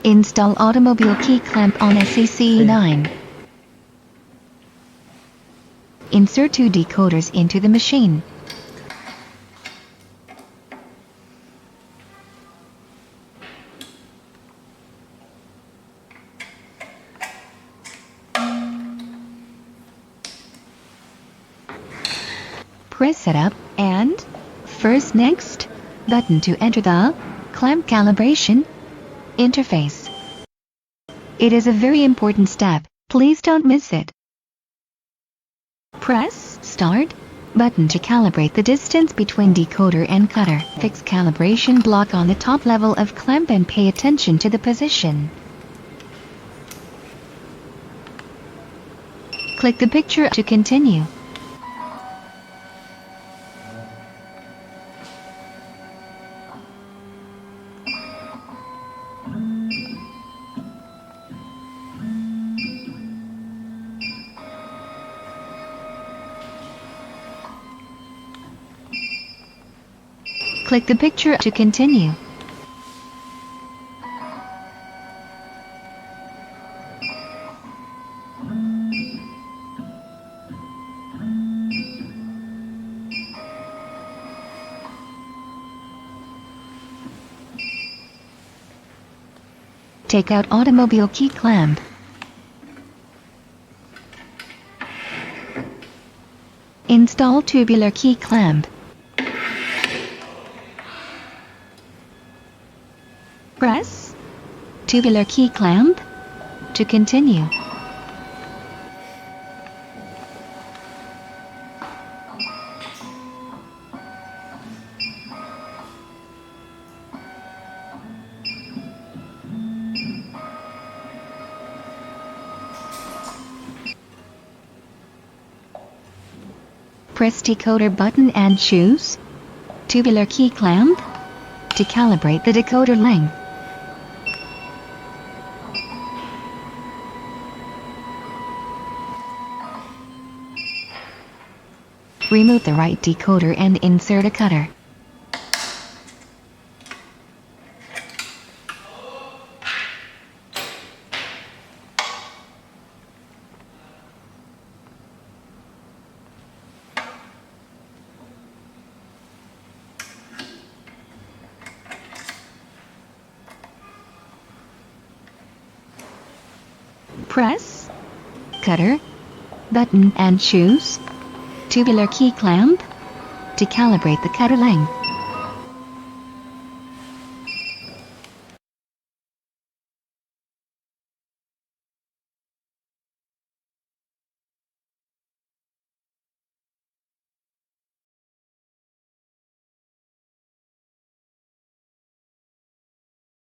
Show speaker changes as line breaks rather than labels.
Install automobile key clamp on SEC9. Insert 2 decoders into the machine. Press Setup and First Next button to enter the clamp calibration interface. It is a very important step, please don't miss it. Press Start button to calibrate the distance between decoder and cutter. Fix calibration block on the top level of clamp and pay attention to the position. Click the picture to continue. Click the picture to continue. Take out automobile key clamp. Install tubular key clamp. Press tubular key clamp to continue. Press decoder button and choose tubular key clamp to calibrate the decoder length. Remove the right decoder and insert a cutter. Press cutter button and choose tubular key clamp to calibrate the cutter length.